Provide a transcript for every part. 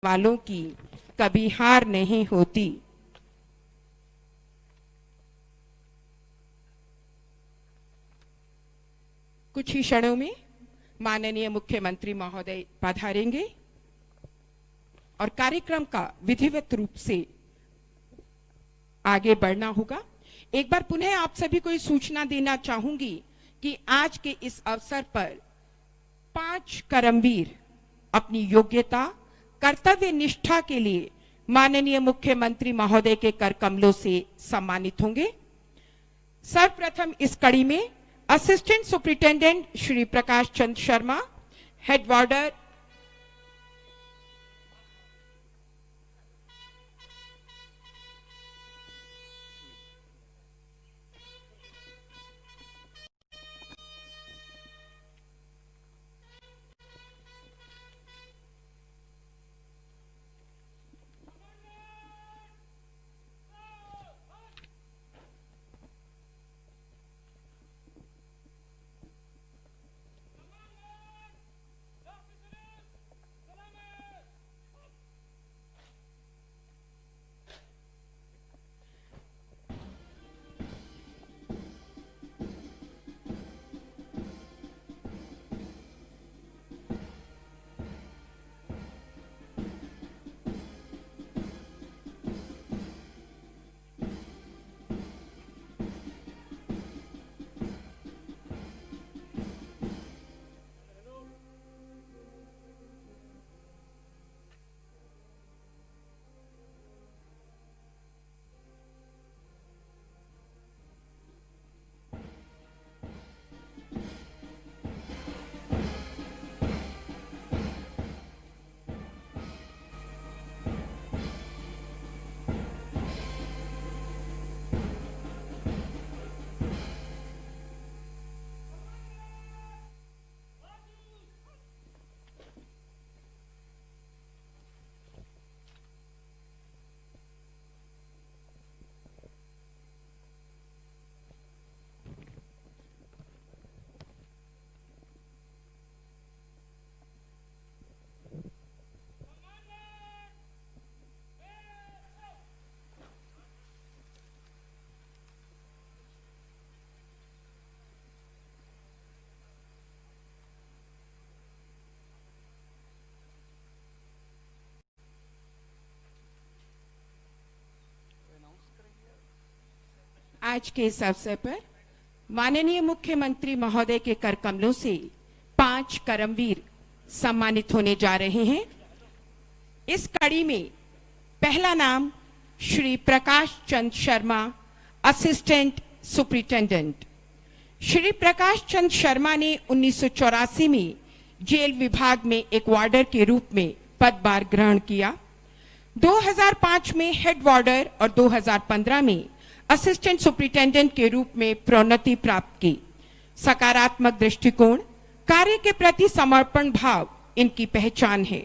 वालों की कभी हार नहीं होती। कुछ ही क्षणों में माननीय मुख्यमंत्री महोदय पधारेंगे और कार्यक्रम का विधिवत रूप से आगे बढ़ना होगा। एक बार पुनः आप सभी को सूचना देना चाहूंगी कि आज के इस अवसर पर 5 कर्मवीर अपनी योग्यता, कर्तव्य निष्ठा के लिए माननीय मुख्यमंत्री महोदय के कर कमलों से सम्मानित होंगे। सर्वप्रथम इस कड़ी में assistant superintendent Shri Prakash Chandra Sharma, head वार्डर आज के इस अवसर पर माननीय मुख्यमंत्री महोदय के कर कमलों से 5 कर्मवीर सम्मानित होने जा रहे हैं। इस कड़ी में पहला नाम श्री प्रकाश चंद्र शर्मा, असिस्टेंट सुपरिटेंडेंट। श्री प्रकाश चंद्र शर्मा ने 1984 में जेल विभाग में एक वार्डर के रूप में पदभार ग्रहण किया। 2005 में हेड वार्डर और 2015 में असिस्टेंट सुपरिटेंडेंट के रूप में प्रोन्नति प्राप्त की। सकारात्मक दृष्टिकोण, कार्य के प्रति समर्पण भाव इनकी पहचान है।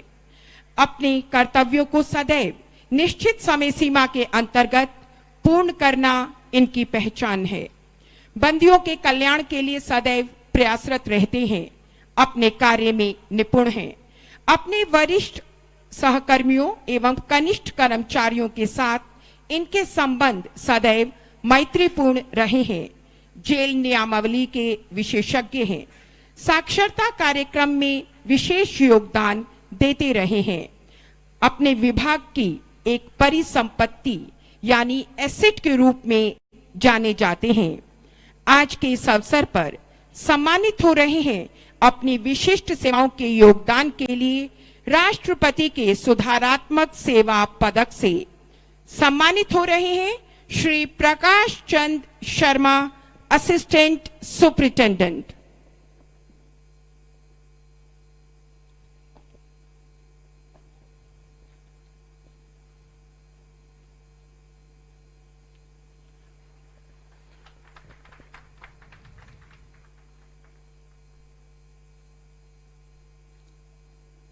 अपने कर्तव्यों को सदैव निश्चित समय सीमा के अंतर्गत पूर्ण करना इनकी पहचान है। बंदियों के कल्याण के लिए सदैव प्रयासरत रहते हैं। अपने कार्य में निपुण हैं। अपने वरिष्ठ सहकर्मियों एवं कनिष्ठ कर्मचारियों के साथ इनके संबंध सदैव मैत्रीपूर्ण रहे हैं। जेल नियमावली के विशेषज्ञ हैं। साक्षरता कार्यक्रम में विशेष योगदान देते रहे हैं। अपने विभाग की एक परिसंपत्ति यानी एसेट के रूप में जाने जाते हैं। आज के इस अवसर पर सम्मानित हो रहे हैं। अपनी विशिष्ट सेवाओं के योगदान के लिए राष्ट्रपति के सुधारात्मक सेवा पदक से सम्मानित हो रहे हैं श्री प्रकाश चंद्र शर्मा, असिस्टेंट सुपरिटेंडेंट।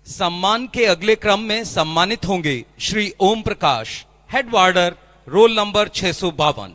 सम्मान के अगले क्रम में सम्मानित होंगे Shri Om Prakash, head वार्डर, roll number 652।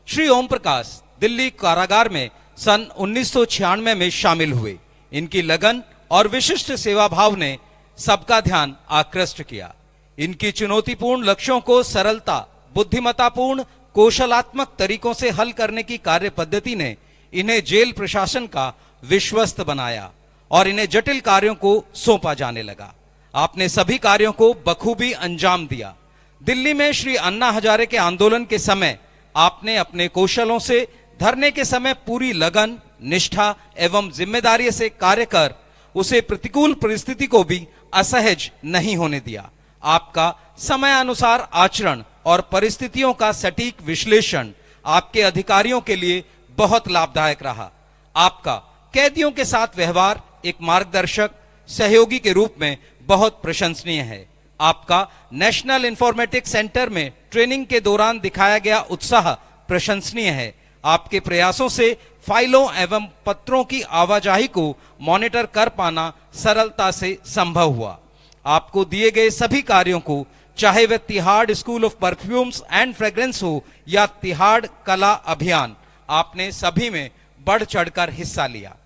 Shri Om Prakash Delhi कारागार में सन 1996 में शामिल हुए। इनकी लगन और विशिष्ट सेवा भाव ने सबका ध्यान आकृष्ट किया। इनकी चुनौतीपूर्ण लक्ष्यों को सरलता, बुद्धिमत्तापूर्ण, कौशलात्मक तरीकों से हल करने की कार्य पद्धति ने इन्हें जेल प्रशासन का विश्वस्त बनाया और इन्हें जटिल कार्यों को सौंपा जाने लगा। आपने सभी कार्यों को बखूबी अंजाम दिया। दिल्ली में श्री अन्ना हजारे के आंदोलन के समय आपने अपने कौशलों से धरने के समय पूरी लगन, निष्ठा एवं जिम्मेदारी से कार्य कर उसे प्रतिकूल परिस्थिति को भी असहज नहीं होने दिया। आपका समय अनुसार आचरण और परिस्थितियों का सटीक विश्लेषण आपके अधिकारियों के लिए बहुत लाभदायक रहा। आपका कैदियों के साथ व्यवहार एक मार्गदर्शक, सहयोगी के रूप में बहुत प्रशंसनीय है। आपका नेशनल इंफॉर्मेटिक्स सेंटर में ट्रेनिंग के दौरान दिखाया गया उत्साह प्रशंसनीय है। आपके प्रयासों से फाइलों एवं पत्रों की आवाजाही को मॉनिटर कर पाना सरलता से संभव हुआ। आपको दिए गए सभी कार्यों को, चाहे वह Tihar school of perfumes and fragrance हो या तिहाड़ कला अभियान, आपने सभी में बढ़ चढ़कर हिस्सा लिया।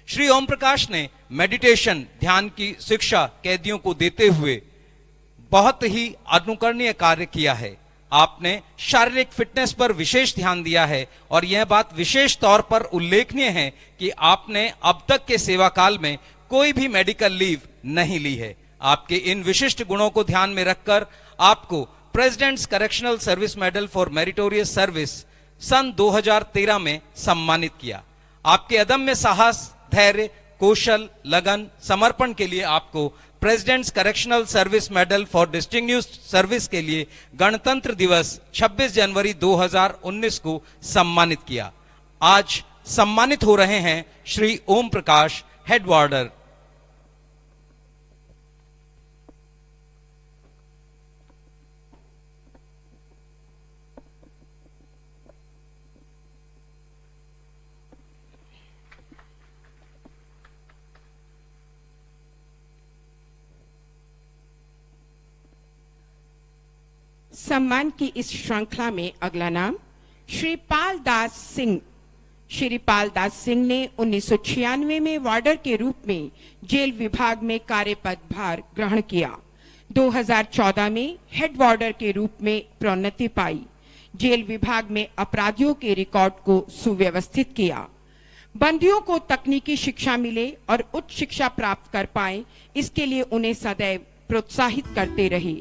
श्री ओम प्रकाश ने मेडिटेशन, ध्यान की शिक्षा कैदियों को देते हुए बहुत ही अनुकरणीय कार्य किया है। आपने शारीरिक फिटनेस पर विशेष ध्यान दिया है और यह बात विशेष तौर पर उल्लेखनीय है कि आपने अब तक के सेवा काल में कोई भी मेडिकल लीव नहीं ली है। आपके इन विशिष्ट गुणों को ध्यान में रखकर आपको president's correctional service medal for meritorious service सन 2013 में सम्मानित किया। आपके अदम्य साहस, धैर्य, कौशल, लगन, समर्पण के लिए आपको president's correctional service medal for distinguished service के लिए गणतंत्र दिवस 26 जनवरी 2019 को सम्मानित किया। आज सम्मानित हो रहे हैं श्री ओम प्रकाश, हेड वार्डर। सम्मान की इस श्रृंखला में अगला नाम श्री पाल दास सिंह। श्री पाल दास सिंह ने 1996 में वार्डर के रूप में जेल विभाग में कार्यपदभार ग्रहण किया। 2014 में हेड वार्डर के रूप में प्रोन्नति पाई। जेल विभाग में अपराधियों के रिकॉर्ड को सुव्यवस्थित किया। बंदियों को तकनीकी शिक्षा मिले और उच्च शिक्षा प्राप्त कर पाए, इसके लिए उन्हें सदैव प्रोत्साहित करते रहे।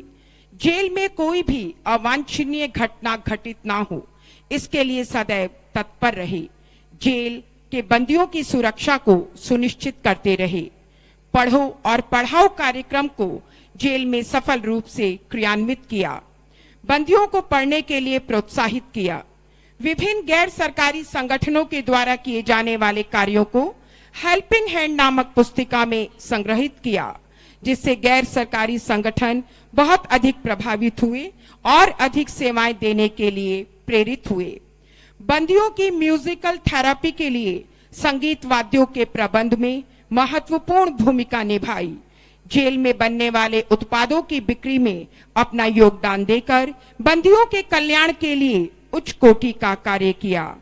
जेल में कोई भी अवांछनीय घटना घटित ना हो, इसके लिए सदैव तत्पर रहे। जेल के बंदियों की सुरक्षा को सुनिश्चित करते रहे। पढ़ो और पढ़ाओ कार्यक्रम को जेल में सफल रूप से क्रियान्वित किया। बंदियों को पढ़ने के लिए प्रोत्साहित किया। विभिन्न गैर सरकारी संगठनों के द्वारा किए जाने वाले कार्यों को हेल्पिंग हैंड नामक पुस्तिका में संग्रहित किया, जिससे गैर सरकारी संगठन बहुत अधिक प्रभावित हुए और अधिक सेवाएं देने के लिए प्रेरित हुए। बंदियों की म्यूजिकल थेरेपी के लिए संगीत वाद्यों के प्रबंध में महत्वपूर्ण भूमिका निभाई। जेल में बनने वाले उत्पादों की बिक्री में अपना योगदान देकर बंदियों के कल्याण के लिए उच्च कोटि का कार्य किया।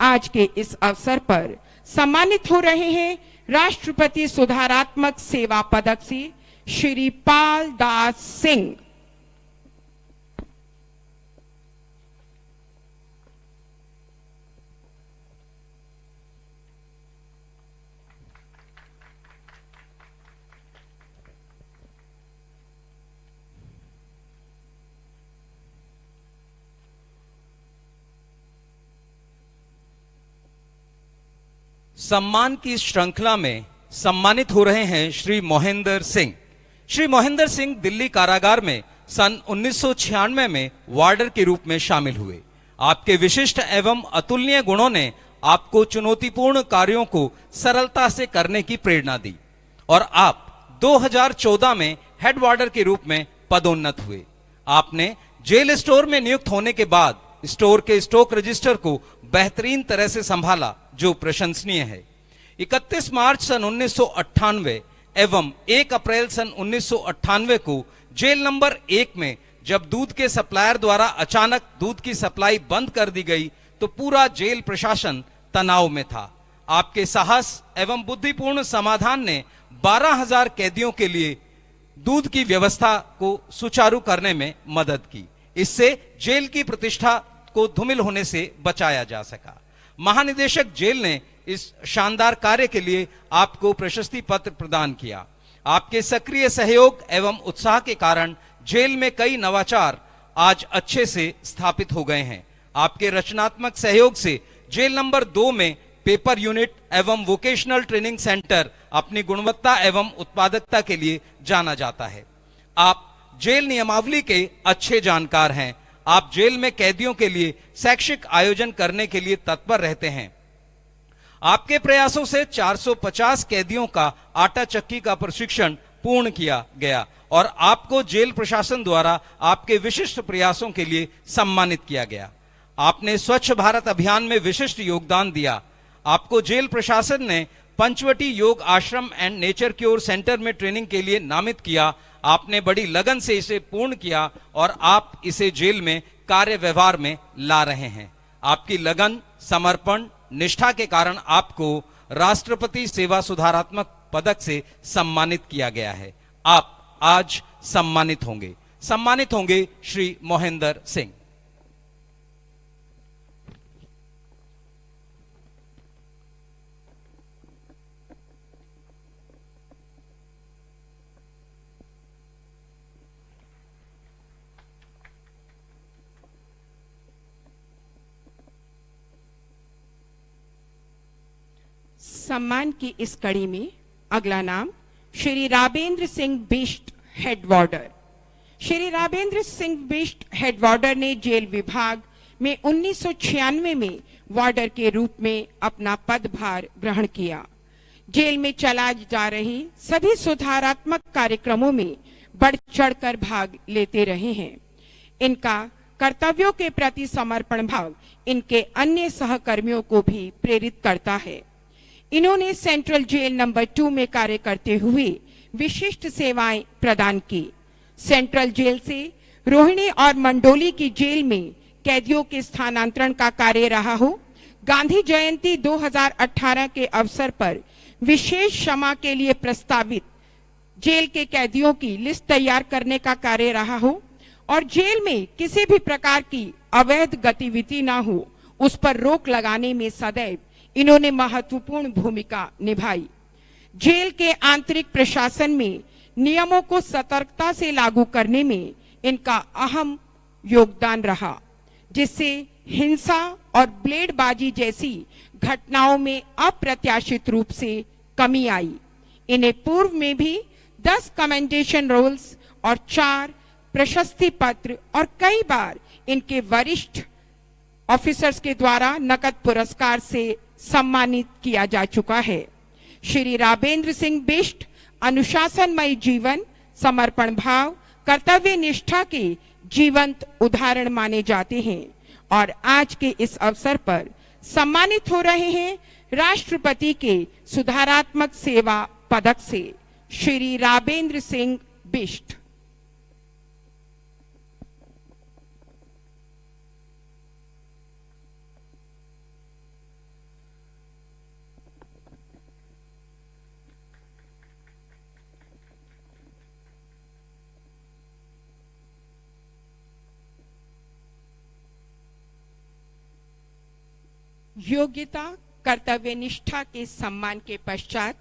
आज के इस अवसर पर सम्मानित हो रहे हैं राष्ट्रपति सुधारात्मक सेवा पदक से श्री पाल दास सिंह। सम्मान की श्रृंखला में सम्मानित हो रहे हैं श्री मोहिंदर सिंह। श्री मोहिंदर सिंह दिल्ली कारागार में सन 1996 में वार्डर के रूप में शामिल हुए। आपके विशिष्ट एवं अतुलनीय गुणों ने आपको चुनौतीपूर्ण कार्यों को सरलता से करने की प्रेरणा दी और आप 2014 में हेड वार्डर के रूप में पदोन्नत हुए। आपने जेल स्टोर में नियुक्त होने के बाद स्टोर के स्टॉक रजिस्टर को बेहतरीन तरह से संभाला, जो प्रशंसनीय है। 31 मार्च सन 1998 एवं 1 अप्रैल सन 1998 को जेल नंबर 1 में जब दूध के सप्लायर द्वारा अचानक दूध की सप्लाई बंद कर दी गई तो पूरा जेल प्रशासन तनाव में था। आपके साहस एवं बुद्धिपूर्ण समाधान ने 12,000 कैदियों के लिए दूध की व्यवस्था को सुचारू करने में मदद की। इससे जेल की प्रतिष्ठा को धूमिल होने से बचाया जा सका। महानिदेशक जेल ने इस शानदार कार्य के लिए आपको प्रशस्ति पत्र प्रदान किया। आपके सक्रिय सहयोग एवं उत्साह के कारण जेल में कई नवाचार आज अच्छे से स्थापित हो गए हैं। आपके रचनात्मक सहयोग से जेल नंबर 2 में पेपर यूनिट एवं वोकेशनल ट्रेनिंग सेंटर अपनी गुणवत्ता एवं उत्पादकता के लिए जाना जाता है। आप जेल नियमावली के अच्छे जानकार हैं। आप जेल में कैदियों के लिए शैक्षिक आयोजन करने के लिए तत्पर रहते हैं। आपके प्रयासों से 450 कैदियों का आटा चक्की का प्रशिक्षण पूर्ण किया गया और आपको जेल प्रशासन द्वारा आपके विशिष्ट प्रयासों के लिए सम्मानित किया गया। आपने स्वच्छ भारत अभियान में विशिष्ट योगदान दिया। आपको जेल प्रशासन ने पंचवटी योग आश्रम एंड नेचर क्योर सेंटर में ट्रेनिंग के लिए नामित किया। आपने बड़ी लगन से इसे पूर्ण किया और आप इसे जेल में कार्य व्यवहार में ला रहे हैं। आपकी लगन, समर्पण, निष्ठा के कारण आपको राष्ट्रपति सेवा सुधारात्मक पदक से सम्मानित किया गया है। आप आज सम्मानित होंगे श्री मोहिंदर सिंह। सम्मान की इस कड़ी में अगला नाम श्री राबेंद्र सिंह बिष्ट, हेड वार्डर। श्री राबेंद्र सिंह बिष्ट, हेड वार्डर ने जेल विभाग में 1996 में वार्डर के रूप में अपना पदभार ग्रहण किया। जेल में चला जा रही सभी सुधारात्मक कार्यक्रमों में बढ़ चढ़कर भाग लेते रहे हैं। इनका कर्तव्यों के प्रति समर्पण भाव इनके अन्य सहकर्मियों को भी प्रेरित करता है। इन्होंने सेंट्रल जेल नंबर 2 में कार्य करते हुए विशिष्ट सेवाएं प्रदान की। सेंट्रल जेल से रोहिणी और मंडोली की जेल में कैदियों के स्थानांतरण का कार्य रहा हो, गांधी जयंती 2018 के अवसर पर विशेष क्षमा के लिए प्रस्तावित जेल के कैदियों की लिस्ट तैयार करने का कार्य रहा हो और जेल में किसी भी प्रकार की अवैध गतिविधि ना हो, उस पर रोक लगाने में सदैव इन्होंने महत्वपूर्ण भूमिका निभाई। जेल के आंतरिक प्रशासन में नियमों को सतर्कता से लागू करने में इनका अहम योगदान रहा, जिससे हिंसा और ब्लेडबाजी जैसी घटनाओं में अप्रत्याशित रूप से कमी आई। इन्हें पूर्व में भी 10 कमेंडेशन रोल्स और 4 प्रशस्ति पत्र और कई बार इनके वरिष्ठ ऑफिसर्स के द्वारा नकद पुरस्कार से सम्मानित किया जा चुका है। श्री राबेंद्र सिंह बिष्ट अनुशासनमय जीवन, समर्पण भाव, कर्तव्य निष्ठा के जीवंत उदाहरण माने जाते हैं और आज के इस अवसर पर सम्मानित हो रहे हैं राष्ट्रपति के सुधारात्मक सेवा पदक से। श्री राबेंद्र सिंह बिष्ट। योग्यता, कर्तव्य निष्ठा के सम्मान के पश्चात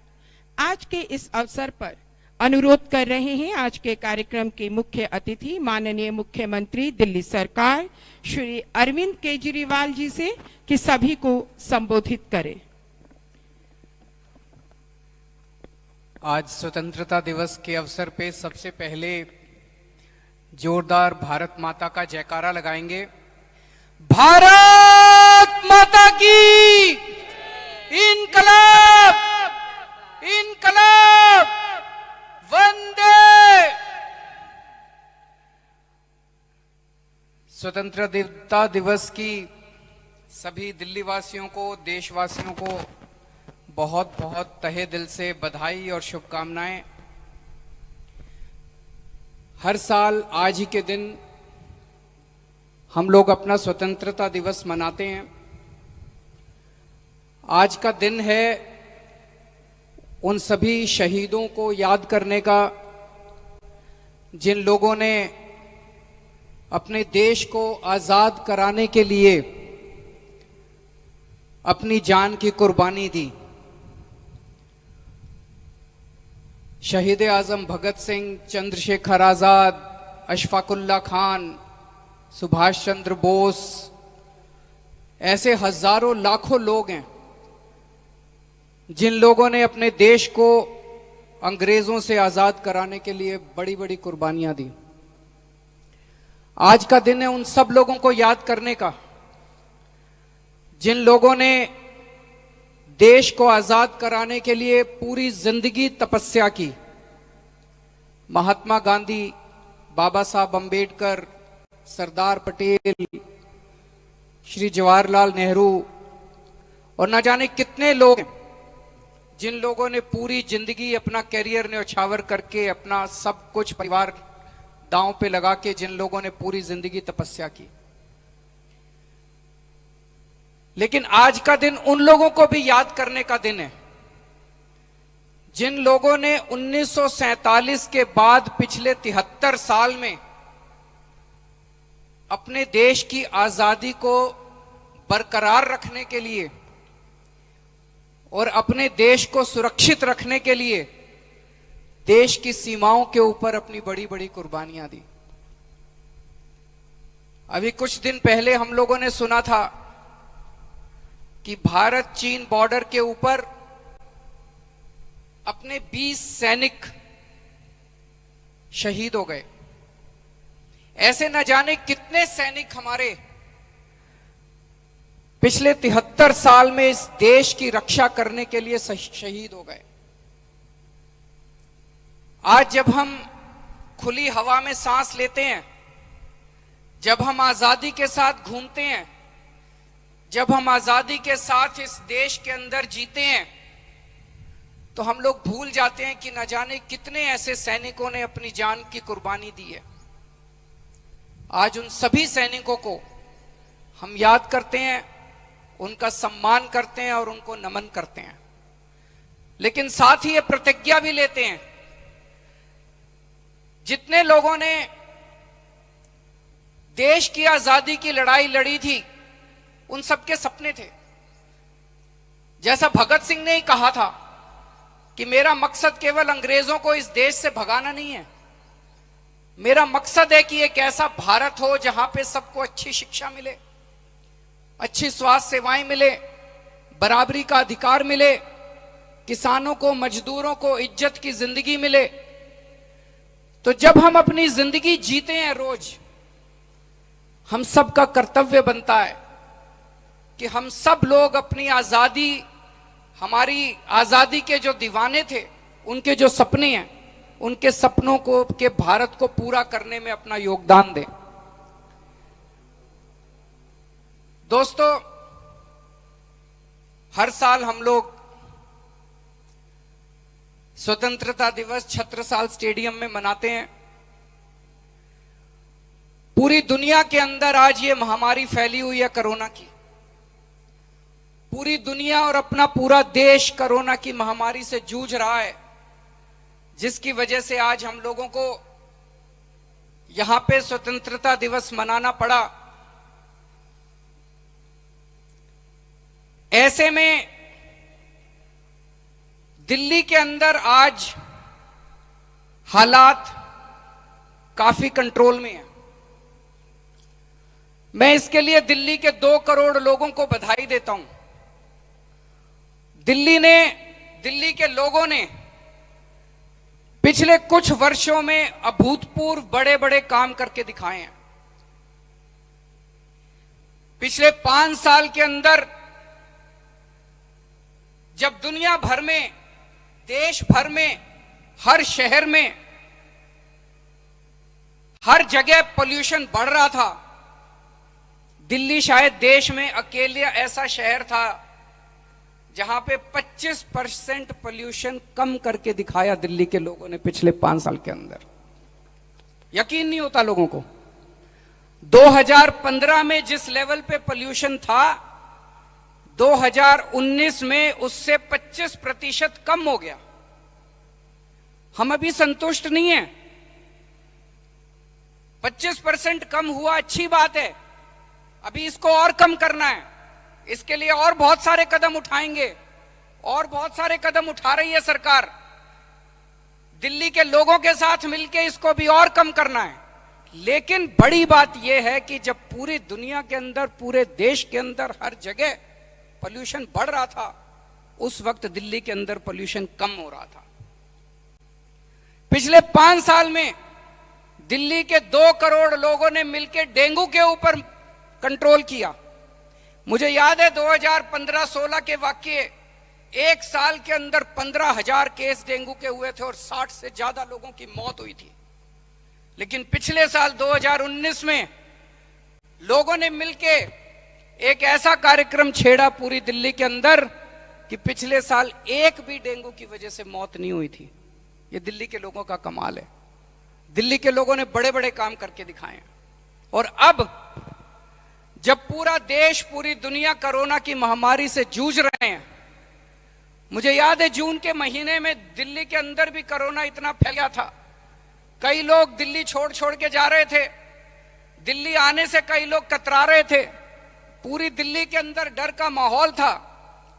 आज के इस अवसर पर अनुरोध कर रहे हैं आज के कार्यक्रम के मुख्य अतिथि माननीय मुख्यमंत्री दिल्ली सरकार श्री अरविंद केजरीवाल जी से कि सभी को संबोधित करें। आज स्वतंत्रता दिवस के अवसर पे सबसे पहले जोरदार भारत माता का जयकारा लगाएंगे। भारत माता की इनकलाब, इनकलाब, वंदे। स्वतंत्रता दिवस की सभी दिल्ली वासियों को, देशवासियों को बहुत बहुत तहे दिल से बधाई और शुभकामनाएं। हर साल आज ही के दिन हम लोग अपना स्वतंत्रता दिवस मनाते हैं। आज का दिन है उन सभी शहीदों को याद करने का जिन लोगों ने अपने देश को आजाद कराने के लिए अपनी जान की कुर्बानी दी, शहीद आजम भगत सिंह, चंद्रशेखर आजाद, अशफाकुल्ला खान, सुभाष चंद्र बोस, ऐसे हजारों लाखों लोग हैं जिन लोगों ने अपने देश को अंग्रेजों से आजाद कराने के लिए बड़ी बड़ी कुर्बानियां दी। आज का दिन है उन सब लोगों को याद करने का जिन लोगों ने देश को आजाद कराने के लिए पूरी जिंदगी तपस्या की। महात्मा गांधी, बाबा साहब अंबेडकर, सरदार पटेल, श्री जवाहरलाल नेहरू और न जाने कितने लोग हैं जिन लोगों ने पूरी जिंदगी अपना कैरियर न्यौछावर करके, अपना सब कुछ परिवार दांव पे लगा के, जिन लोगों ने पूरी जिंदगी तपस्या की। लेकिन आज का दिन उन लोगों को भी याद करने का दिन है जिन लोगों ने 1947 के बाद पिछले 73 साल में अपने देश की आजादी को बरकरार रखने के लिए और अपने देश को सुरक्षित रखने के लिए देश की सीमाओं के ऊपर अपनी बड़ी बड़ी कुर्बानियां दी। अभी कुछ दिन पहले हम लोगों ने सुना था कि भारत चीन बॉर्डर के ऊपर अपने 20 सैनिक शहीद हो गए। ऐसे न जाने कितने सैनिक हमारे पिछले 73 साल में इस देश की रक्षा करने के लिए शहीद हो गए। आज जब हम खुली हवा में सांस लेते हैं, जब हम आजादी के साथ घूमते हैं, जब हम आजादी के साथ इस देश के अंदर जीते हैं, तो हम लोग भूल जाते हैं कि न जाने कितने ऐसे सैनिकों ने अपनी जान की कुर्बानी दी है। आज उन सभी सैनिकों को हम याद करते हैं, उनका सम्मान करते हैं और उनको नमन करते हैं। लेकिन साथ ही ये प्रतिज्ञा भी लेते हैं, जितने लोगों ने देश की आजादी की लड़ाई लड़ी थी, उन सबके सपने थे। जैसा भगत सिंह ने ही कहा था कि मेरा मकसद केवल अंग्रेजों को इस देश से भगाना नहीं है, मेरा मकसद है कि एक ऐसा भारत हो जहां पे सबको अच्छी शिक्षा मिले, अच्छी स्वास्थ्य सेवाएं मिले, बराबरी का अधिकार मिले, किसानों को, मजदूरों को इज्जत की जिंदगी मिले। तो जब हम अपनी जिंदगी जीते हैं रोज, हम सब का कर्तव्य बनता है कि हम सब लोग अपनी आजादी, हमारी आजादी के जो दीवाने थे, उनके जो सपने हैं, उनके सपनों को, के भारत को पूरा करने में अपना योगदान दें। दोस्तों, हर साल हम लोग स्वतंत्रता दिवस छत्रसाल स्टेडियम में मनाते हैं। पूरी दुनिया के अंदर आज ये महामारी फैली हुई है कोरोना की। पूरी दुनिया और अपना पूरा देश कोरोना की महामारी से जूझ रहा है, जिसकी वजह से आज हम लोगों को यहां पे स्वतंत्रता दिवस मनाना पड़ा। ऐसे में दिल्ली के अंदर आज हालात काफी कंट्रोल में है। मैं इसके लिए दिल्ली के 2 करोड़ लोगों को बधाई देता हूं। दिल्ली के लोगों ने पिछले कुछ वर्षों में अभूतपूर्व बड़े बड़े काम करके दिखाए हैं। पिछले 5 साल के अंदर जब दुनिया भर में, देश भर में, हर शहर में, हर जगह पोल्यूशन बढ़ रहा था, दिल्ली शायद देश में अकेले ऐसा शहर था जहां पे 25% पोल्यूशन कम करके दिखाया दिल्ली के लोगों ने पिछले 5 साल के अंदर। यकीन नहीं होता लोगों को। 2015 में जिस लेवल पे पोल्यूशन था, 2019 में उससे 25% कम हो गया। हम अभी संतुष्ट नहीं हैं। 25% कम हुआ, अच्छी बात है। अभी इसको और कम करना है, इसके लिए और बहुत सारे कदम उठाएंगे, और बहुत सारे कदम उठा रही है सरकार। दिल्ली के लोगों के साथ मिलकर इसको भी और कम करना है। लेकिन बड़ी बात यह है कि जब पूरी दुनिया के अंदर, पूरे देश के अंदर हर जगह पोल्यूशन बढ़ रहा था, उस वक्त दिल्ली के अंदर पोल्यूशन कम हो रहा था। पिछले 5 साल में दिल्ली के 2 करोड़ लोगों ने मिलकर डेंगू के ऊपर कंट्रोल किया। मुझे याद है 2015-16 के वाकये, 1 साल के अंदर 15,000 केस डेंगू के हुए थे और 60 से ज्यादा लोगों की मौत हुई थी। लेकिन पिछले साल 2019 में लोगों ने मिलकर एक ऐसा कार्यक्रम छेड़ा पूरी दिल्ली के अंदर कि पिछले साल एक भी डेंगू की वजह से मौत नहीं हुई थी। ये दिल्ली के लोगों का कमाल है। दिल्ली के लोगों ने बड़े बड़े काम करके दिखाए। और अब जब पूरा देश, पूरी दुनिया कोरोना की महामारी से जूझ रहे हैं, मुझे याद है जून के महीने में दिल्ली के अंदर भी कोरोना इतना फैल गया था, कई लोग दिल्ली छोड़ छोड़ के जा रहे थे। दिल्ली आने से कई लोग कतरा रहे थे। पूरी दिल्ली के अंदर डर का माहौल था।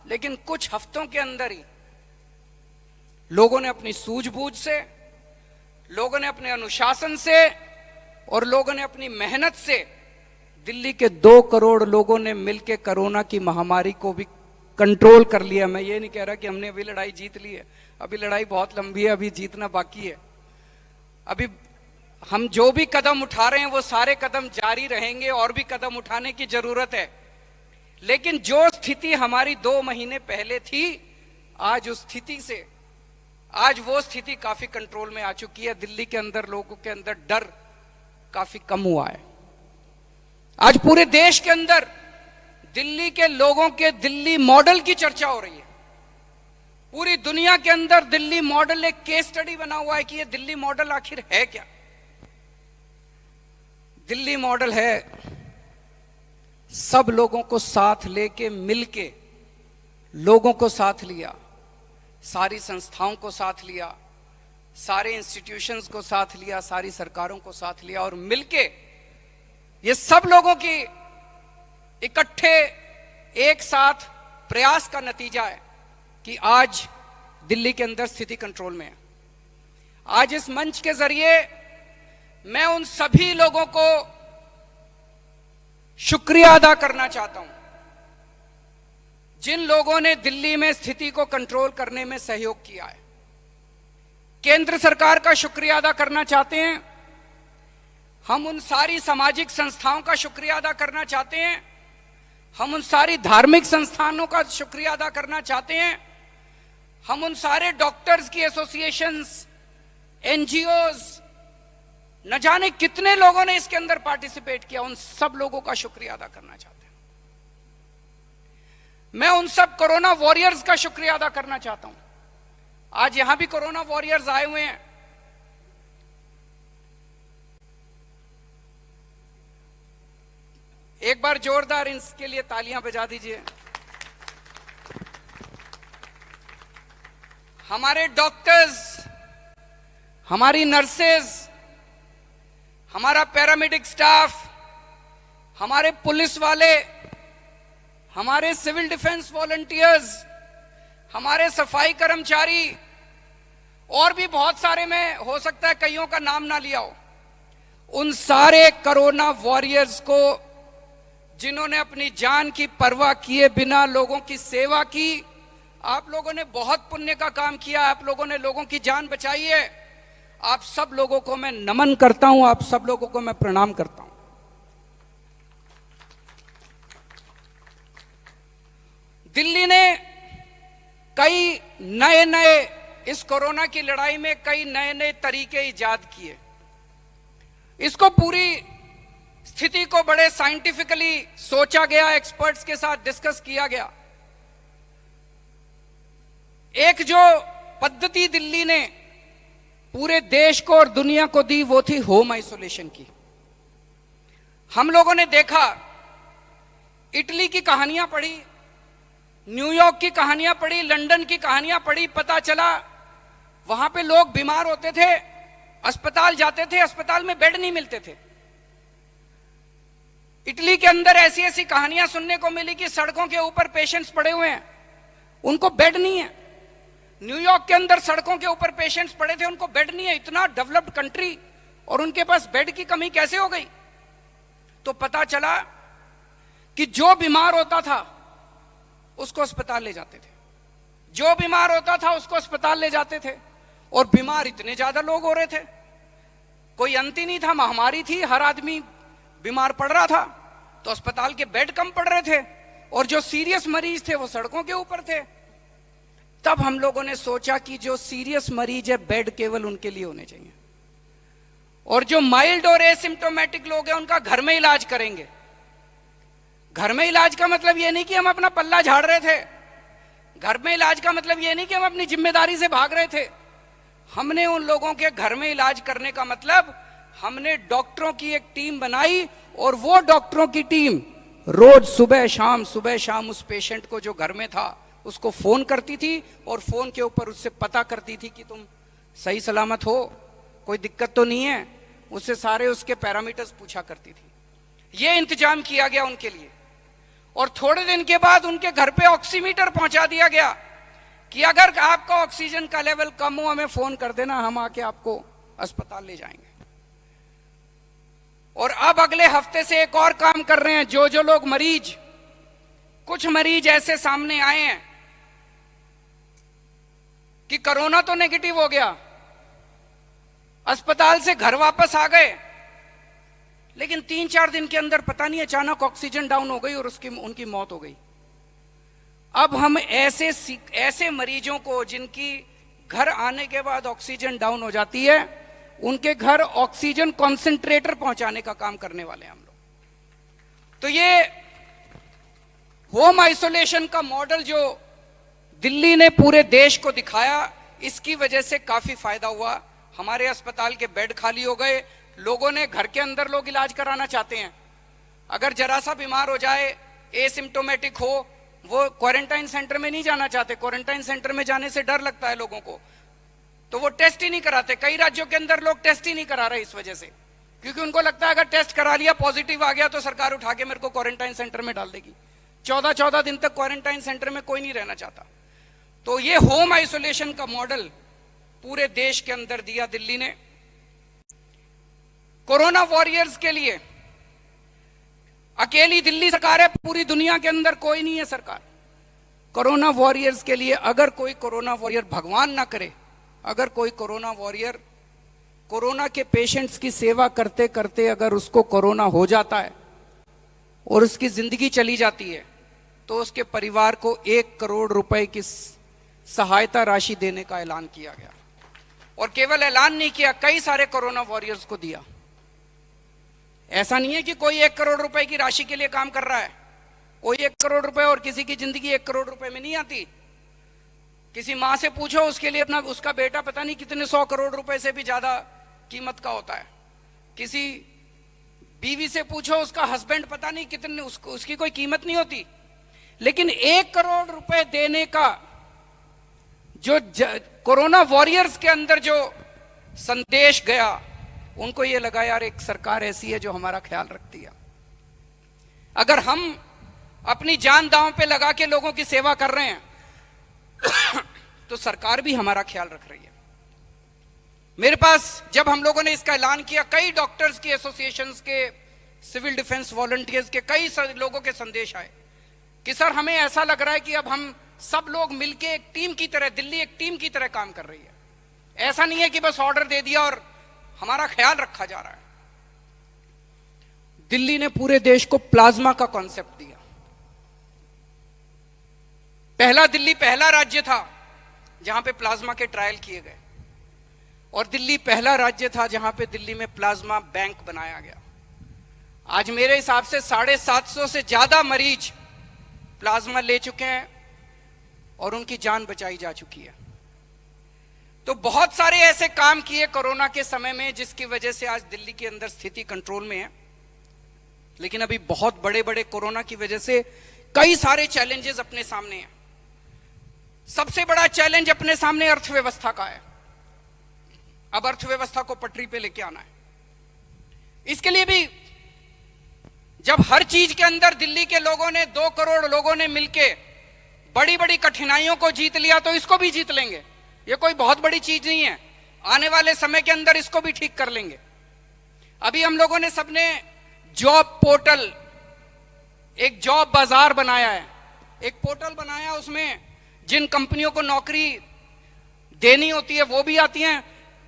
लेकिन कुछ हफ्तों के अंदर ही लोगों ने अपनी सूझबूझ से, लोगों ने अपने अनुशासन से और लोगों ने अपनी मेहनत से, दिल्ली के 2 करोड़ लोगों ने मिलकर कोरोना की महामारी को भी कंट्रोल कर लिया। मैं ये नहीं कह रहा कि हमने अभी लड़ाई जीत ली है, अभी लड़ाई बहुत लंबी है, अभी जीतना बाकी है। अभी हम जो भी कदम उठा रहे हैं वो सारे कदम जारी रहेंगे, और भी कदम उठाने की जरूरत है। लेकिन जो स्थिति हमारी 2 महीने पहले थी, आज उस स्थिति से, आज वो स्थिति काफी कंट्रोल में आ चुकी है। दिल्ली के अंदर लोगों के अंदर डर काफी कम हुआ है। आज पूरे देश के अंदर दिल्ली के लोगों के दिल्ली मॉडल की चर्चा हो रही है। पूरी दुनिया के अंदर दिल्ली मॉडल एक केस स्टडी बना हुआ है कि ये दिल्ली मॉडल आखिर है क्या। दिल्ली मॉडल है सब लोगों को साथ लेके, मिलके लोगों को साथ लिया, सारी संस्थाओं को साथ लिया, सारे इंस्टीट्यूशंस को साथ लिया, सारी सरकारों को साथ लिया, और मिलके ये सब लोगों की इकट्ठे एक साथ प्रयास का नतीजा है कि आज दिल्ली के अंदर स्थिति कंट्रोल में है। आज इस मंच के जरिए मैं उन सभी लोगों को शुक्रिया अदा करना चाहता हूं जिन लोगों ने दिल्ली में स्थिति को कंट्रोल करने में सहयोग किया है। केंद्र सरकार का शुक्रिया अदा करना चाहते हैं, हम उन सारी सामाजिक संस्थाओं का शुक्रिया अदा करना चाहते हैं, हम उन सारी धार्मिक संस्थानों का शुक्रिया अदा करना चाहते हैं, हम उन सारे डॉक्टर्स की एसोसिएशंस, एनजीओज, न जाने कितने लोगों ने इसके अंदर पार्टिसिपेट किया, उन सब लोगों का शुक्रिया अदा करना चाहते हैं। मैं उन सब कोरोना वॉरियर्स का शुक्रिया अदा करना चाहता हूं। आज यहां भी कोरोना वॉरियर्स आए हुए हैं। एक बार जोरदार इनके लिए तालियां बजा दीजिए। हमारे डॉक्टर्स, हमारी नर्सेज, हमारा पैरामेडिक स्टाफ, हमारे पुलिस वाले, हमारे सिविल डिफेंस वॉलंटियर्स, हमारे सफाई कर्मचारी, और भी बहुत सारे, में हो सकता है कईयों का नाम ना लिया हो, उन सारे कोरोना वॉरियर्स को जिन्होंने अपनी जान की परवाह किए बिना लोगों की सेवा की, आप लोगों ने बहुत पुण्य का काम किया, आप लोगों ने लोगों की जान बचाई है। आप सब लोगों को मैं नमन करता हूं, आप सब लोगों को मैं प्रणाम करता हूं। दिल्ली ने कई नए नए, इस कोरोना की लड़ाई में कई नए नए तरीके इजाद किए। इसको पूरी स्थिति को बड़े साइंटिफिकली सोचा गया, एक्सपर्ट्स के साथ डिस्कस किया गया। एक जो पद्धति दिल्ली ने पूरे देश को और दुनिया को दी वो थी होम आइसोलेशन की। हम लोगों ने देखा, इटली की कहानियां पढ़ी, न्यूयॉर्क की कहानियां पढ़ी, लंदन की कहानियां पढ़ी, पता चला वहां पे लोग बीमार होते थे, अस्पताल जाते थे, अस्पताल में बेड नहीं मिलते थे, इटली के अंदर ऐसी ऐसी कहानियां सुनने को मिली कि सड़कों के ऊपर पेशेंट्स पड़े हुए हैं, उनको बेड नहीं है। न्यूयॉर्क के अंदर सड़कों के ऊपर पेशेंट्स पड़े थे, उनको बेड नहीं है। इतना डेवलप्ड कंट्री और उनके पास बेड की कमी कैसे हो गई? तो पता चला कि जो बीमार होता था उसको अस्पताल ले जाते थे, जो बीमार होता था उसको अस्पताल ले जाते थे। और बीमार इतने ज्यादा लोग हो रहे थे, कोई अंत ही नहीं था, महामारी थी, हर आदमी बीमार पड़ रहा था, तो अस्पताल के बेड कम पड़ रहे थे और जो सीरियस मरीज थे वो सड़कों के ऊपर थे। तब हम लोगों ने सोचा कि जो सीरियस मरीज है बेड केवल उनके लिए होने चाहिए, और जो माइल्ड और एसिम्टोमेटिक लोग हैं उनका घर में इलाज करेंगे। घर में इलाज का मतलब यह नहीं कि हम अपना पल्ला झाड़ रहे थे, घर में इलाज का मतलब यह नहीं कि हम अपनी जिम्मेदारी से भाग रहे थे। हमने उन लोगों के घर में इलाज करने का मतलब, हमने डॉक्टरों की एक टीम बनाई और वो डॉक्टरों की टीम रोज सुबह शाम उस पेशेंट को जो घर में था उसको फोन करती थी और फोन के ऊपर उससे पता करती थी कि तुम सही सलामत हो, कोई दिक्कत तो नहीं है। उससे सारे उसके पैरामीटर्स पूछा करती थी। ये इंतजाम किया गया उनके लिए। और थोड़े दिन के बाद उनके घर पे ऑक्सीमीटर पहुंचा दिया गया कि अगर आपका ऑक्सीजन का लेवल कम हो हमें फोन कर देना, हम आके आपको अस्पताल ले जाएंगे। और अब अगले हफ्ते से एक और काम कर रहे हैं। जो लोग मरीज, कुछ मरीज ऐसे सामने आए हैं कि कोरोना तो नेगेटिव हो गया, अस्पताल से घर वापस आ गए, लेकिन 3-4 दिन के अंदर पता नहीं अचानक ऑक्सीजन डाउन हो गई और उनकी मौत हो गई। अब हम ऐसे मरीजों को जिनकी घर आने के बाद ऑक्सीजन डाउन हो जाती है, उनके घर ऑक्सीजन कॉन्सेंट्रेटर पहुंचाने का काम करने वाले हैं हम लोग। तो ये होम आइसोलेशन का मॉडल जो दिल्ली ने पूरे देश को दिखाया, इसकी वजह से काफी फायदा हुआ। हमारे अस्पताल के बेड खाली हो गए, लोगों ने घर के अंदर लोग इलाज कराना चाहते हैं। अगर जरा सा बीमार हो जाए, एसिम्टोमेटिक हो, वो क्वारंटाइन सेंटर में नहीं जाना चाहते। क्वारंटाइन सेंटर में जाने से डर लगता है लोगों को, तो वो टेस्ट ही नहीं कराते। कई राज्यों के अंदर लोग टेस्ट ही नहीं करा रहे इस वजह से, क्योंकि उनको लगता है अगर टेस्ट करा लिया पॉजिटिव आ गया तो सरकार उठा के मेरे को क्वारंटाइन सेंटर में डाल देगी। 14-14 दिन तक क्वारंटाइन सेंटर में कोई नहीं रहना चाहता। तो ये होम आइसोलेशन का मॉडल पूरे देश के अंदर दिया दिल्ली ने। कोरोना वॉरियर्स के लिए अकेली दिल्ली सरकार है, पूरी दुनिया के अंदर कोई नहीं है सरकार। कोरोना वॉरियर्स के लिए अगर कोई कोरोना वॉरियर, भगवान ना करे, अगर कोई कोरोना वॉरियर कोरोना के पेशेंट्स की सेवा करते करते अगर उसको कोरोना हो जाता है और उसकी जिंदगी चली जाती है, तो उसके परिवार को 1 करोड़ रुपए की सहायता राशि देने का ऐलान किया गया। और केवल ऐलान नहीं किया, कई सारे कोरोना वॉरियर्स को दिया। ऐसा नहीं है कि कोई 1 करोड़ रुपए की राशि के लिए काम कर रहा है। कोई 1 करोड़ रुपए और किसी की जिंदगी 1 करोड़ रुपए में नहीं आती। किसी माँ से पूछो, उसके लिए अपना उसका बेटा पता नहीं कितने 100 करोड़ रुपए से भी ज्यादा कीमत का होता है। किसी बीवी से पूछो, उसका हस्बैंड पता नहीं कितने, उसकी कोई कीमत नहीं होती। लेकिन 1 करोड़ रुपए देने का जो कोरोना वॉरियर्स के अंदर जो संदेश गया, उनको ये लगा यार एक सरकार ऐसी है जो हमारा ख्याल रखती है। अगर हम अपनी जान दांव पे लगा के लोगों की सेवा कर रहे हैं तो सरकार भी हमारा ख्याल रख रही है। मेरे पास जब हम लोगों ने इसका ऐलान किया, कई डॉक्टर्स की एसोसिएशंस के, सिविल डिफेंस वॉलंटियर्स के कई लोगों के संदेश आए कि सर हमें ऐसा लग रहा है कि अब हम सब लोग मिलके एक टीम की तरह, दिल्ली एक टीम की तरह काम कर रही है। ऐसा नहीं है कि बस ऑर्डर दे दिया और हमारा ख्याल रखा जा रहा है। दिल्ली ने पूरे देश को प्लाज्मा का कॉन्सेप्ट दिया। दिल्ली पहला राज्य था जहां पे प्लाज्मा के ट्रायल किए गए, और दिल्ली पहला राज्य था जहां पे दिल्ली में प्लाज्मा बैंक बनाया गया। आज मेरे हिसाब से 750 से ज्यादा मरीज प्लाज्मा ले चुके हैं और उनकी जान बचाई जा चुकी है। तो बहुत सारे ऐसे काम किए कोरोना के समय में जिसकी वजह से आज दिल्ली के अंदर स्थिति कंट्रोल में है। लेकिन अभी बहुत बड़े बड़े कोरोना की वजह से कई सारे चैलेंजेस अपने सामने हैं। सबसे बड़ा चैलेंज अपने सामने अर्थव्यवस्था का है। अब अर्थव्यवस्था को पटरी पे लेके आना है। इसके लिए भी जब हर चीज के अंदर दिल्ली के लोगों ने 2 करोड़ लोगों ने मिलके बड़ी बड़ी कठिनाइयों को जीत लिया, तो इसको भी जीत लेंगे। ये कोई बहुत बड़ी चीज नहीं है, आने वाले समय के अंदर इसको भी ठीक कर लेंगे। अभी हम लोगों ने सबने जॉब पोर्टल, एक जॉब बाजार बनाया है, एक पोर्टल बनाया, उसमें जिन कंपनियों को नौकरी देनी होती है वो भी आती हैं।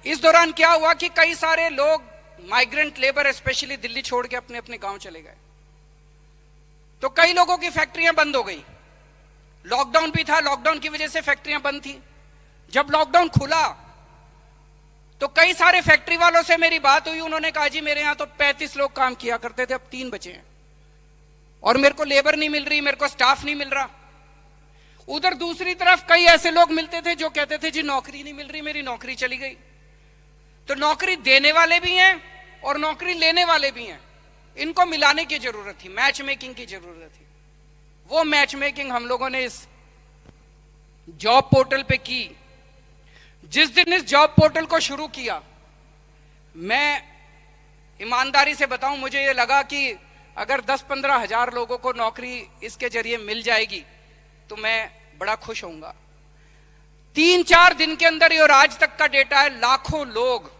इस दौरान क्या हुआ कि कई सारे लोग माइग्रेंट लेबर स्पेशली दिल्ली छोड़ के अपने अपने गांव चले गए, तो कई लोगों की फैक्ट्रियां बंद हो गई। लॉकडाउन भी था, लॉकडाउन की वजह से फैक्ट्रियां बंद थी। जब लॉकडाउन खुला तो कई सारे फैक्ट्री वालों से मेरी बात हुई, उन्होंने कहा जी मेरे यहां तो 35 लोग काम किया करते थे, अब 3 बचे हैं और मेरे को लेबर नहीं मिल रही, मेरे को स्टाफ नहीं मिल रहा। उधर दूसरी तरफ कई ऐसे लोग मिलते थे जो कहते थे जी नौकरी नहीं मिल रही, मेरी नौकरी चली गई। तो नौकरी देने वाले भी हैं और नौकरी लेने वाले भी हैं, इनको मिलाने की जरूरत थी, मैच मेकिंग की जरूरत थी। वो मैच मेकिंग हम लोगों ने इस जॉब पोर्टल पे की। जिस दिन इस जॉब पोर्टल को शुरू किया, मैं ईमानदारी से बताऊं, मुझे ये लगा कि अगर 10-15 हजार लोगों को नौकरी इसके जरिए मिल जाएगी तो मैं बड़ा खुश होऊंगा। 3-4 दिन के अंदर, ये और आज तक का डेटा है, लाखों लोग,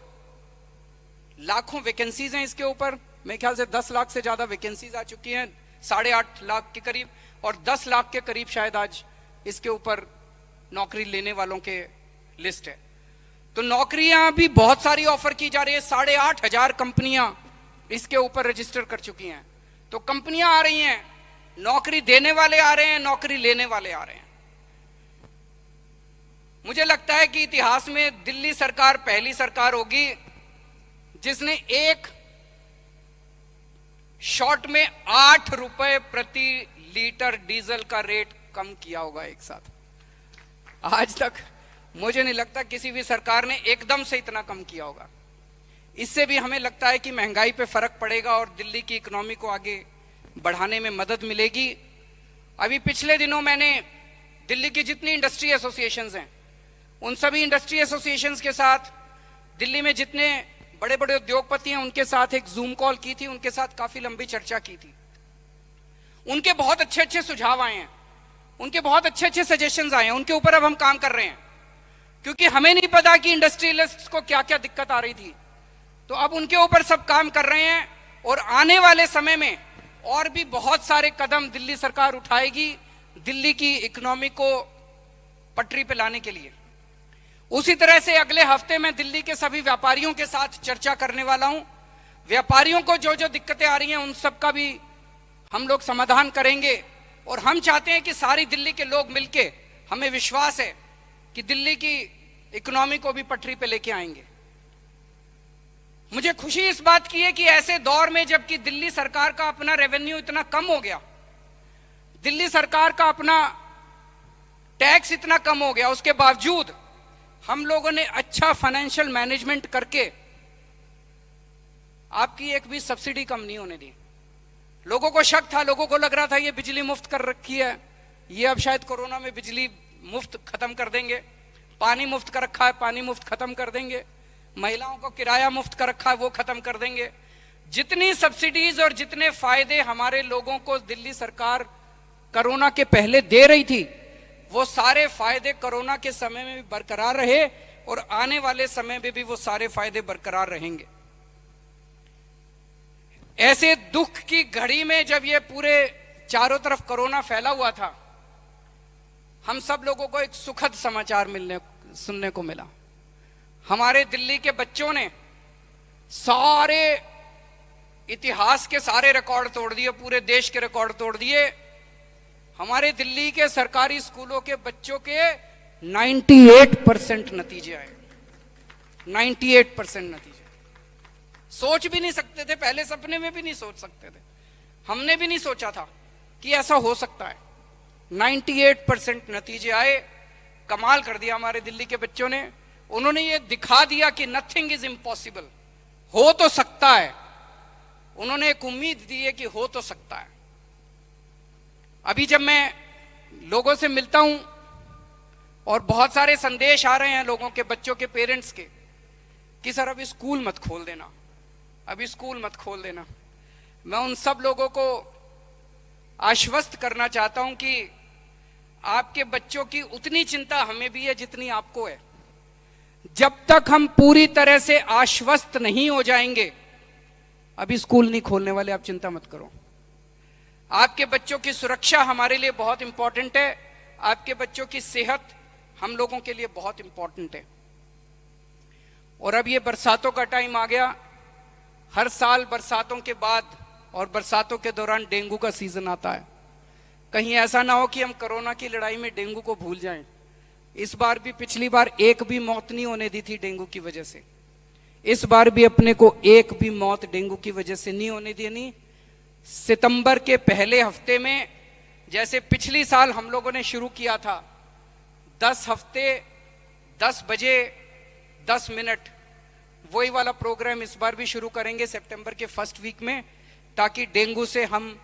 लाखों वैकेंसीज हैं इसके ऊपर। मेरे ख्याल से 10 लाख से ज्यादा वैकेंसीज आ चुकी हैं, 8.5 लाख के करीब, और 10 लाख के करीब शायद आज इसके ऊपर नौकरी लेने वालों के लिस्ट है। तो नौकरियां भी बहुत सारी ऑफर की जा रही है। 8,500 कंपनियां इसके ऊपर रजिस्टर कर चुकी हैं। तो कंपनियां आ रही हैं, नौकरी देने वाले आ रहे हैं, नौकरी लेने वाले आ रहे हैं। मुझे लगता है कि इतिहास में दिल्ली सरकार पहली सरकार होगी जिसने एक शॉट में 8 रुपए प्रति लीटर डीजल का रेट कम किया होगा एक साथ। आज तक मुझे नहीं लगता किसी भी सरकार ने एकदम से इतना कम किया होगा। इससे भी हमें लगता है कि महंगाई पे फर्क पड़ेगा और दिल्ली की इकोनॉमी को आगे बढ़ाने में मदद मिलेगी। अभी पिछले दिनों मैंने दिल्ली की जितनी इंडस्ट्री एसोसिएशंस हैं, उन सभी इंडस्ट्री एसोसिएशंस के साथ, दिल्ली में जितने बड़े बड़े उद्योगपति हैं उनके साथ एक जूम कॉल की थी, उनके साथ काफी लंबी चर्चा की थी। उनके बहुत अच्छे अच्छे सुझाव आए हैं, उनके बहुत अच्छे अच्छे सजेशंस आए हैं, उनके ऊपर अब हम काम कर रहे हैं। क्योंकि हमें नहीं पता कि इंडस्ट्रियलिस्ट्स को क्या क्या दिक्कत आ रही थी, तो अब उनके ऊपर सब काम कर रहे हैं और आने वाले समय में और भी बहुत सारे कदम दिल्ली सरकार उठाएगी दिल्ली की इकोनॉमी को पटरी पे लाने के लिए। उसी तरह से अगले हफ्ते मैं दिल्ली के सभी व्यापारियों के साथ चर्चा करने वाला हूं। व्यापारियों को जो जो दिक्कतें आ रही हैं उन सब का भी हम लोग समाधान करेंगे और हम चाहते हैं कि सारी दिल्ली के लोग मिलके, हमें विश्वास है कि दिल्ली की इकोनॉमी को भी पटरी पे लेके आएंगे। मुझे खुशी इस बात की है कि ऐसे दौर में जबकि दिल्ली सरकार का अपना रेवेन्यू इतना कम हो गया, दिल्ली सरकार का अपना टैक्स इतना कम हो गया, उसके बावजूद हम लोगों ने अच्छा फाइनेंशियल मैनेजमेंट करके आपकी एक भी सब्सिडी कम नहीं होने दी। लोगों को शक था, लोगों को लग रहा था ये बिजली मुफ्त कर रखी है, ये अब शायद कोरोना में बिजली मुफ्त खत्म कर देंगे, पानी मुफ्त कर रखा है, पानी मुफ्त खत्म कर देंगे, महिलाओं को किराया मुफ्त कर रखा है, वो खत्म कर देंगे। जितनी सब्सिडीज और जितने फायदे हमारे लोगों को दिल्ली सरकार कोरोना के पहले दे रही थी, वो सारे फायदे कोरोना के समय में भी बरकरार रहे और आने वाले समय में भी वो सारे फायदे बरकरार रहेंगे। ऐसे दुख की घड़ी में जब ये पूरे चारों तरफ कोरोना फैला हुआ था, हम सब लोगों को एक सुखद समाचार सुनने को मिला। हमारे दिल्ली के बच्चों ने सारे इतिहास के सारे रिकॉर्ड तोड़ दिए, पूरे देश के रिकॉर्ड तोड़ दिए। हमारे दिल्ली के सरकारी स्कूलों के बच्चों के 98% नतीजे आए, 98% नतीजे। सोच भी नहीं सकते थे, पहले सपने में भी नहीं सोच सकते थे, हमने भी नहीं सोचा था कि ऐसा हो सकता है। 98% नतीजे आए, कमाल कर दिया हमारे दिल्ली के बच्चों ने। उन्होंने ये दिखा दिया कि नथिंग इज इम्पॉसिबल, हो तो सकता है। उन्होंने एक उम्मीद दी है कि हो तो सकता है। अभी जब मैं लोगों से मिलता हूं और बहुत सारे संदेश आ रहे हैं लोगों के, बच्चों के पेरेंट्स के, कि सर अभी स्कूल मत खोल देना, अभी स्कूल मत खोल देना। मैं उन सब लोगों को आश्वस्त करना चाहता हूं कि आपके बच्चों की उतनी चिंता हमें भी है जितनी आपको है। जब तक हम पूरी तरह से आश्वस्त नहीं हो जाएंगे, अभी स्कूल नहीं खोलने वाले, आप चिंता मत करो। आपके बच्चों की सुरक्षा हमारे लिए बहुत इंपॉर्टेंट है, आपके बच्चों की सेहत हम लोगों के लिए बहुत इंपॉर्टेंट है। और अब ये बरसातों का टाइम आ गया। हर साल बरसातों के बाद और बरसातों के दौरान डेंगू का सीजन आता है। कहीं ऐसा ना हो कि हम कोरोना की लड़ाई में डेंगू को भूल जाएं। इस बार भी, पिछली बार एक भी मौत नहीं होने दी थी डेंगू की वजह से, इस बार भी अपने को एक भी मौत डेंगू की वजह से नहीं होने देनी। सितंबर के पहले हफ्ते में, जैसे पिछली साल हम लोगों ने शुरू किया था, 10 हफ्ते 10 बजे 10 मिनट, वही वाला प्रोग्राम इस बार भी शुरू करेंगे सितंबर के फर्स्ट वीक में, ताकि डेंगू से हम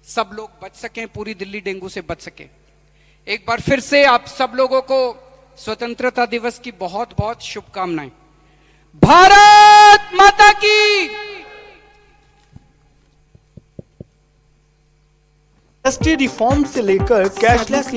सब लोग बच सकें, पूरी दिल्ली डेंगू से बच सके। एक बार फिर से आप सब लोगों को स्वतंत्रता दिवस की बहुत बहुत शुभकामनाएं। भारत माता की। जीएसटी रिफॉर्म से लेकर कैशलेस